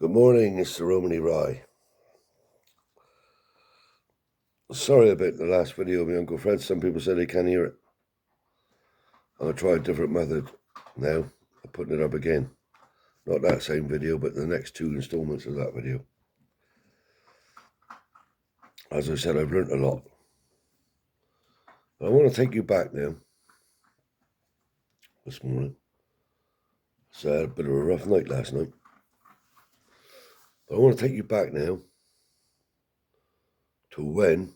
Good morning, Mr. Romany Rye. Sorry about the last video of my Uncle Fred. Some people said they can't hear it. I'm going to try a different method now of putting it up again. Not that same video, but the next two installments of that video. As I said, I've learnt a lot. I want to take you back now, this morning. So I had a bit of a rough night last night. But I want to take you back now to when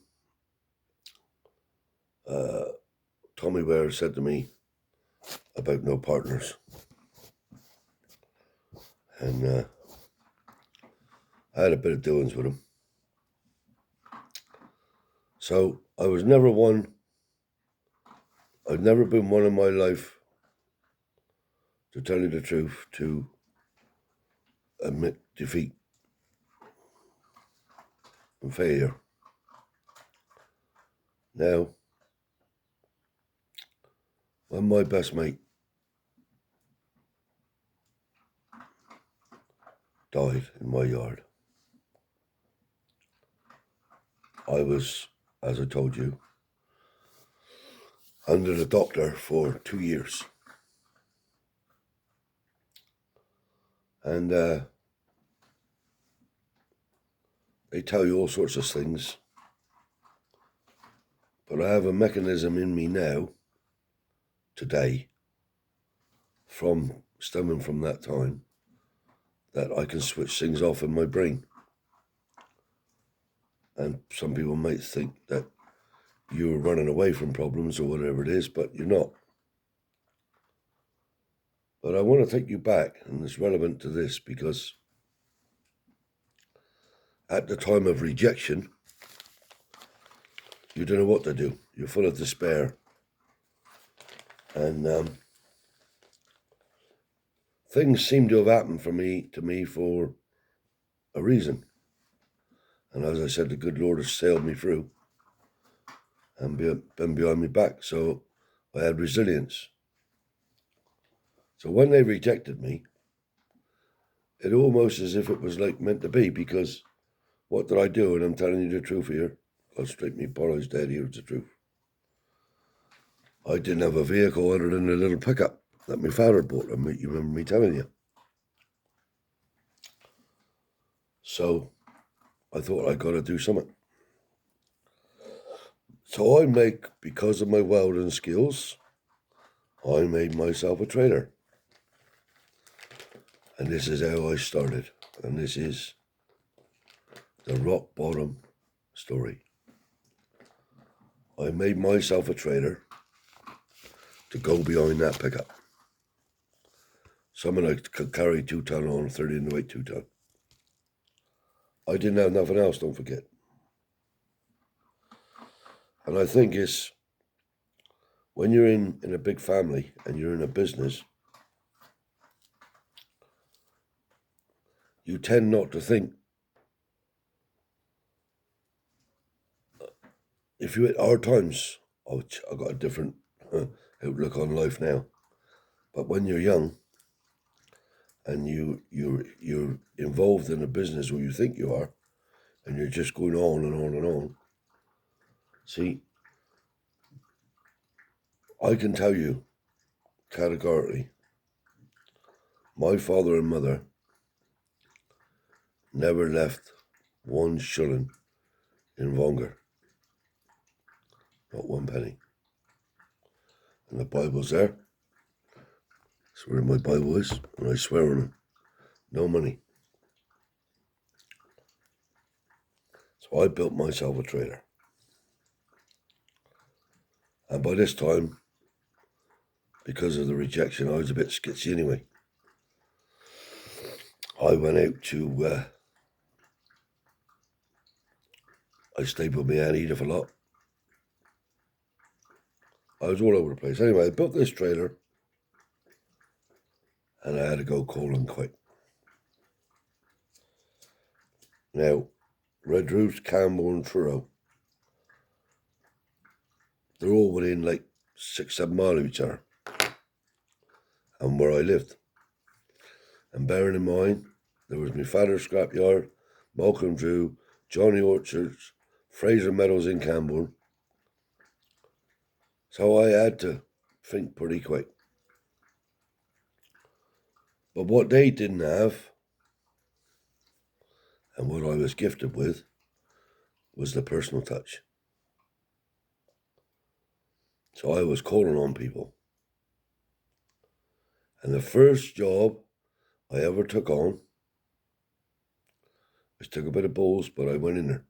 Tommy Ware said to me about no partners. And I had a bit of doings with him. So I was never one, I've never been one in my life, to tell you the truth, to admit defeat and failure. Now, when my best mate died in my yard, I was, as I told you, under the doctor for 2 years. And they tell you all sorts of things. But I have a mechanism in me now, today, stemming from that time, that I can switch things off in my brain. And some people might think that you're running away from problems or whatever it is, but you're not. But I want to take you back, and it's relevant to this because at the time of rejection, you don't know what to do. You're full of despair. And things seem to have happened to me for a reason. And as I said, the good Lord has sailed me through and been behind my back. So I had resilience. So when they rejected me, it almost as if it was like meant to be, because what did I do? And I'm telling you the truth here. I'll straight me Porro's dead, here's the truth. I didn't have a vehicle other than a little pickup that my father bought. You remember me telling you. So I thought I got to do something. So because of my welding skills, I made myself a trailer. And this is how I started. And this is the rock bottom story. I made myself a trailer to go behind that pickup. Someone I could carry 2 ton on, 30 in the weight 2 ton. I didn't have nothing else, don't forget. And I think it's when you're in a big family and you're in a business, you tend not to think. If you're at hard times, I've got a different outlook on life now. But when you're young and you're involved in a business, or you think you are, and you're just going on and on and on. See, I can tell you categorically, my father and mother never left 1 shilling in Vongar. Not 1 penny. And the Bible's there. That's where my Bible is, and I swear on it. No money. So I built myself a trailer. And by this time, because of the rejection, I was a bit skitsy anyway. I went out to, I stayed with my Aunt Edith a lot. I was all over the place. Anyway, I built this trailer and I had to go cold and quit. Now, Redruth, Camborne, Truro, they're all within like 6-7 miles of each other and where I lived. And bearing in mind, There was my father's scrapyard, Malcolm Drew, Johnny Orchards, Fraser Meadows in Camborne. So I had to think pretty quick. But what they didn't have, and what I was gifted with, was the personal touch. So I was calling on people. And the first job I ever took on, I took a bit of balls, but I went in there.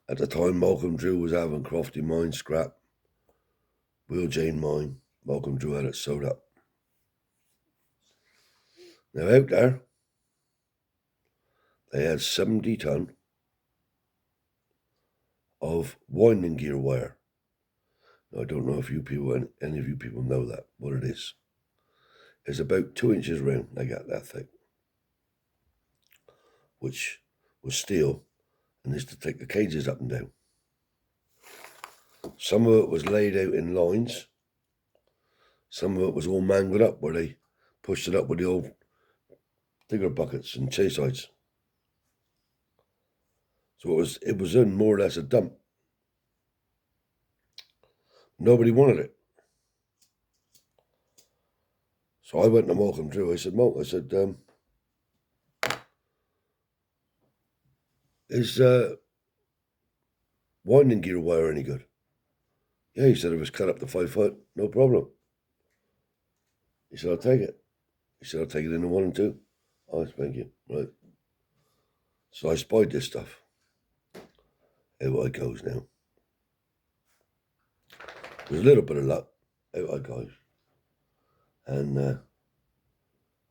At the time, Malcolm Drew was having Crofty Mine scrap, Will Jane Mine. Malcolm Drew had it sewed up. Now out there, they had 70 ton of winding gear wire. Now, I don't know if you people, any of you people know that, what it is. It's about 2 inches round, they got that thick, which was steel, and is to take the cages up and down. Some of it was laid out in lines. Some of it was all mangled up where they pushed it up with the old digger buckets and chase sides. So it was in more or less a dump. Nobody wanted it. So I went to Malcolm Drew. I said, Malk, is winding gear wire any good? Yeah, he said it was cut up to 5 foot, no problem. He said, I'll take it. He said, I'll take it in the 1 and 2. Oh, thank you. Right. So I spied this stuff. Out I goes now. There's a little bit of luck. Out I goes. And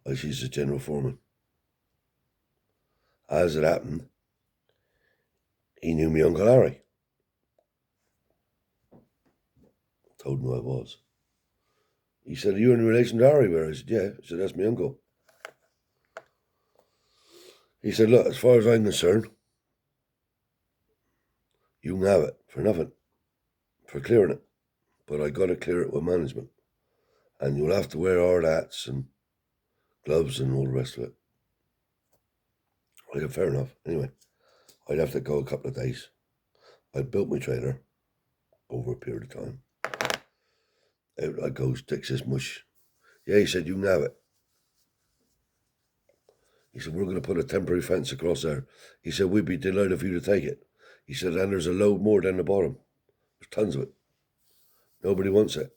I sees the general foreman. As it happened, he knew me Uncle Harry. Told him who I was. He said, are you in relation to Harry? Where I said, yeah. I said, that's my uncle. He said, look, as far as I'm concerned, you can have it for nothing, for clearing it. But I got to clear it with management. And you'll have to wear hard hats and gloves and all the rest of it. I said, fair enough. Anyway, I'd have to go a couple of days. I built my trailer over a period of time. Out I goes, takes this mush. Yeah, he said, you can have it. He said, we're going to put a temporary fence across there. He said, we'd be delighted for you to take it. He said, and there's a load more down the bottom. There's tons of it. Nobody wants it.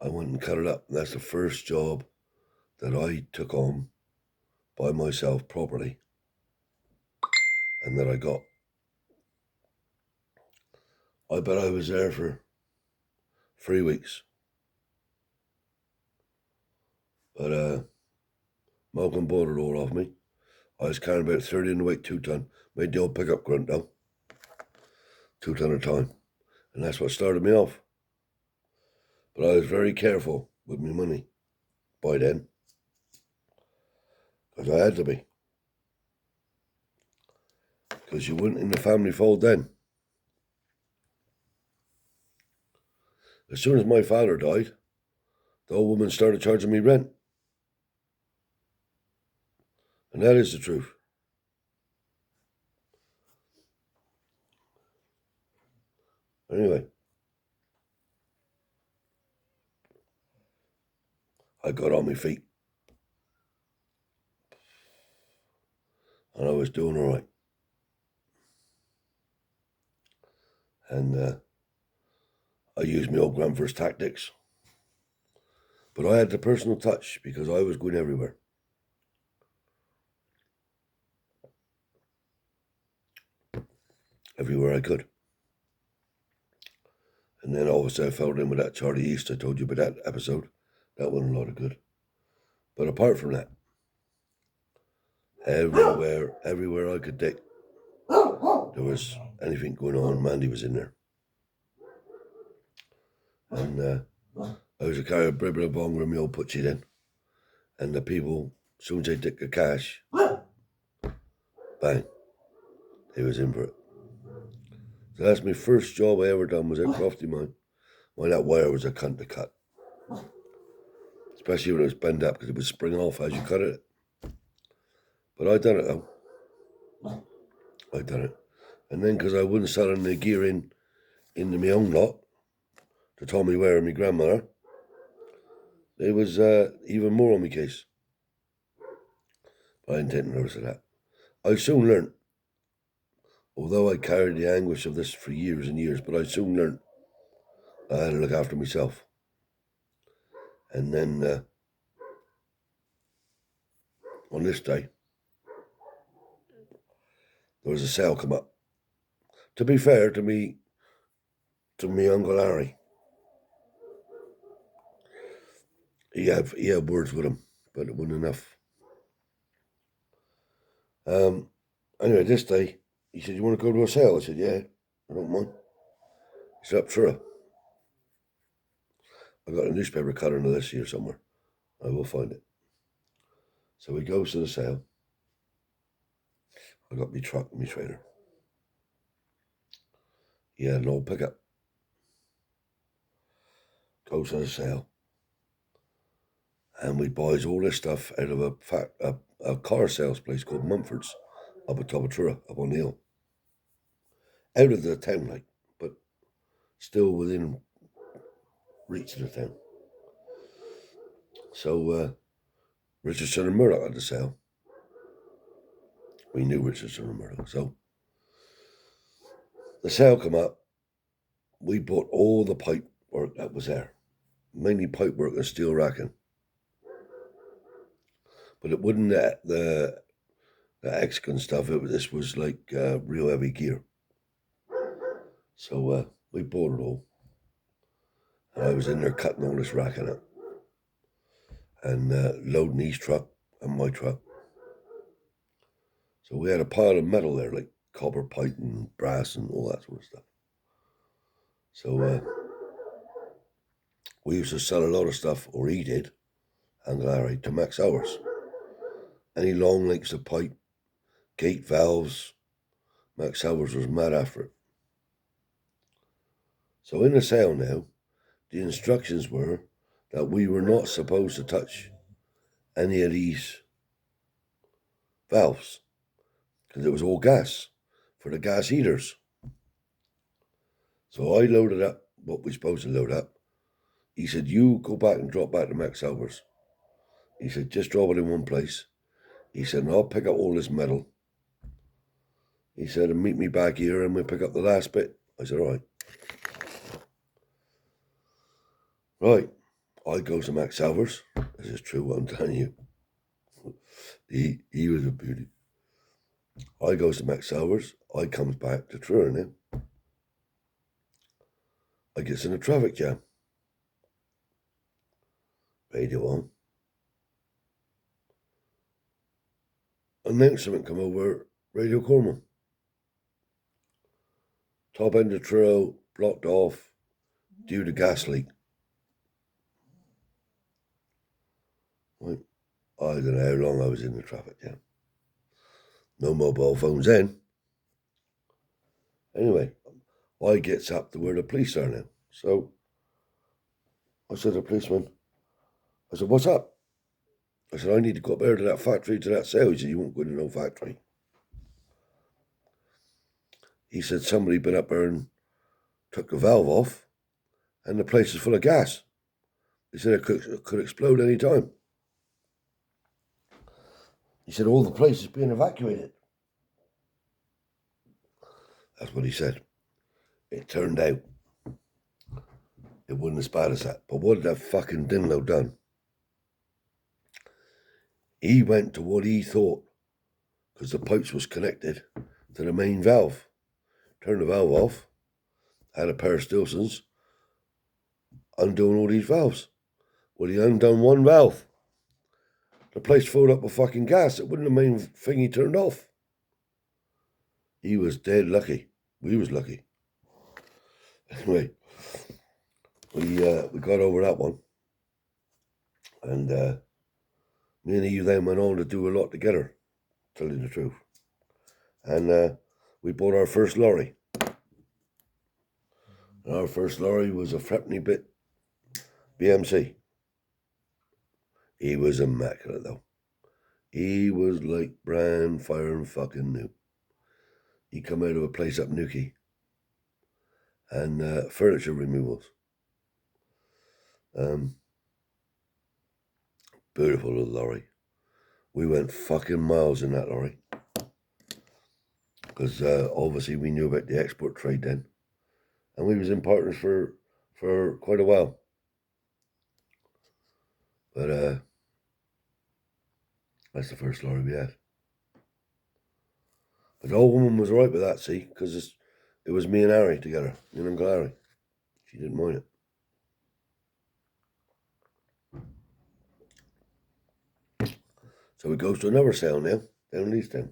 I went and cut it up. And that's the first job that I took on by myself properly and that I got. I bet I was there for 3 weeks. But Malcolm bought it all off me. I was carrying about 30 in the weight, 2 ton. Made the old pickup grunt though. 2 ton a time. And that's what started me off. But I was very careful with my money by then. Because I had to be. Because you weren't in the family fold then. As soon as my father died, the old woman started charging me rent. And that is the truth. Anyway, I got on my feet. And I was doing all right. And I used my old grandfather's tactics. But I had the personal touch because I was going everywhere. Everywhere I could. And then obviously I fell in with that Charlie East. I told you about that episode. That wasn't a lot of good. But apart from that, everywhere I could dig, there was anything going on. Mandy was in there. And I was a carry a bribble of bong with my old putchie then. And the people, as soon as they took the cash, bang, they was in for it. So that's my first job I ever done was at Crofty Mine. Well, that wire was a cunt to cut. especially when it was bent up because it would spring off as you cut it. But I done it though. I done it. And then because I wouldn't sell any gear into my own lot to Tommy Ware and my grandmother, it was even more on my case. But I didn't take notice of that. I soon learnt, although I carried the anguish of this for years and years, but I soon learnt I had to look after myself. And then on this day, there was a sale come up. To be fair to me Uncle Harry, he had words with him, but it wasn't enough. Anyway, this day, he said, "You want to go to a sale?" I said, "Yeah, I don't mind." He said, "Up Truro. I got a newspaper cut under this here somewhere. I will find it." So he goes to the sale. I got my truck and my trailer. He had an old pickup. Goes to the sale. And we buys all this stuff out of a car sales place called Mumford's up at top of Truro, up on the hill. Out of the town, like, but still within reach of the town. So Richardson and Murdoch had the sale. We knew Richardson and Murdoch. So the sale come up. We bought all the pipe work that was there. Mainly pipe work and steel racking. But it wasn't the Excan stuff. This was like real heavy gear. So we bought it all. And I was in there cutting all this racking up. And loading his truck and my truck. So we had a pile of metal there, like copper pipe and brass and all that sort of stuff. So we used to sell a lot of stuff, or he did, and Larry, to Max Hours. Any long lengths of pipe, gate valves, Max Hours was mad after it. So in the sale now, the instructions were that we were not supposed to touch any of these valves because it was all gas for the gas heaters. So I loaded up what we're supposed to load up. He said, "You go back and drop back to Max Hours." He said, "Just drop it in one place." He said, "And I'll pick up all this metal." He said, "And meet me back here and we'll pick up the last bit." I said, "All right." Right. I go to Max Hours. This is true what I'm telling you. He was a beauty. I goes to Max Hours. I comes back to Truro now. I gets in a traffic jam. Radio on. Announcement come over Radio Cornwall. Top end of Truro blocked off due to gas leak. Right. I don't know how long I was in the traffic jam. No mobile phones then. Anyway, I gets up to where the police are now. So I said to the policeman, I said, "What's up?" I said, "I need to go up there to that factory, to that sale." He said, "You won't go to no factory." He said, "Somebody been up there and took the valve off and the place is full of gas." He said, it could explode any time. He said, "All the place is being evacuated." That's what he said. It turned out it wasn't as bad as that. But what had that fucking Dinlow done? He went to what he thought, because the pipes was connected to the main valve. Turned the valve off, had a pair of Stilsons, undoing all these valves. Well, he undone one valve. The place filled up with fucking gas. It wasn't the main thing he turned off. He was dead lucky. We was lucky. Anyway, we got over that one. And me and Eve then went on to do a lot together, tell you the truth. And we bought our first lorry. And our first lorry was a Frepney bit BMC. He was immaculate, though. He was like brand fire and fucking new. He come out of a place up Newquay and furniture removals. Beautiful little lorry. We went fucking miles in that lorry. Because obviously we knew about the export trade then. And we was in partners for quite a while. But that's the first lorry we had. But the old woman was right with that, see, because it was me and Harry together, me and Uncle Harry. She didn't mind it. So we goes to another sale now, down in Easttown.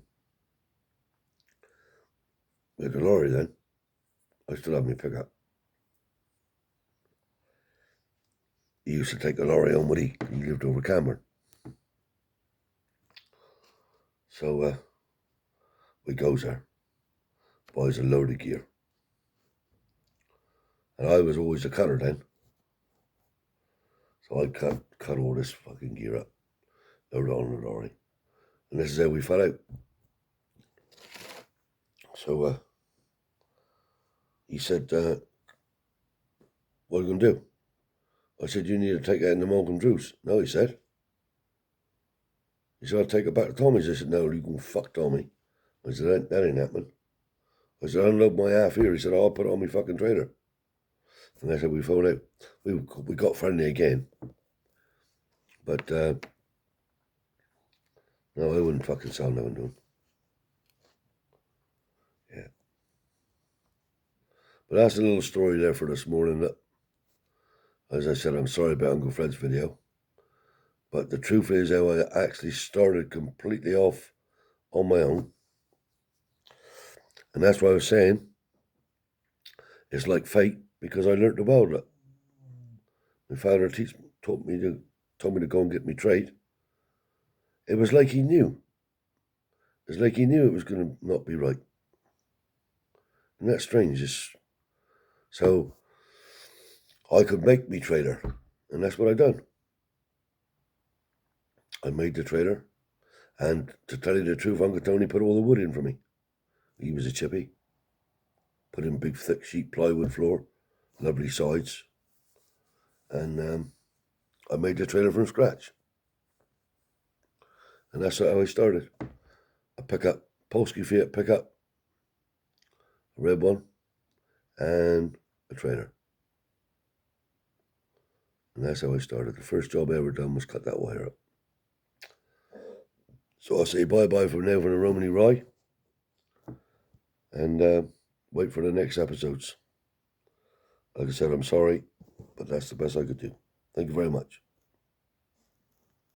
With the lorry then. I still have my pickup. He used to take the lorry on with he lived over Cameron. So we goes there, buys a load of gear. And I was always a cutter then. So I cut all this fucking gear up, load it on the lorry. And this is how we fell out. So he said, what are you going to do? I said, you need to take that into Malcolm Drew's. No, he said. He said, I'll take it back to Tommy's. I said, no, you can fuck Tommy. I said, that ain't happening. I said, unload my half here. He said, I'll put it on my fucking trailer. And that's how we fell out. We got friendly again. But no, I wouldn't fucking sell nothing to him. Yeah. But that's a little story there for this morning. That, as I said, I'm sorry about Uncle Fred's video. But the truth is how I actually started completely off on my own. And that's what I was saying. It's like fate, because I learnt to weld it. My father told me to go and get me trade. It was like he knew. It's like he knew it was going to not be right. And that's strange. So I could make me trailer, and that's what I done. I made the trailer, and to tell you the truth, Uncle Tony put all the wood in for me. He was a chippy. Put in big thick sheet plywood floor, lovely sides, and I made the trailer from scratch. And that's how I started. A pickup, Polsky Fiat pickup, a red one, and a trailer. And that's how I started. The first job I ever done was cut that wire up. So I'll say bye-bye for now for the Romany Rye. And wait for the next episodes. Like I said, I'm sorry, but that's the best I could do. Thank you very much.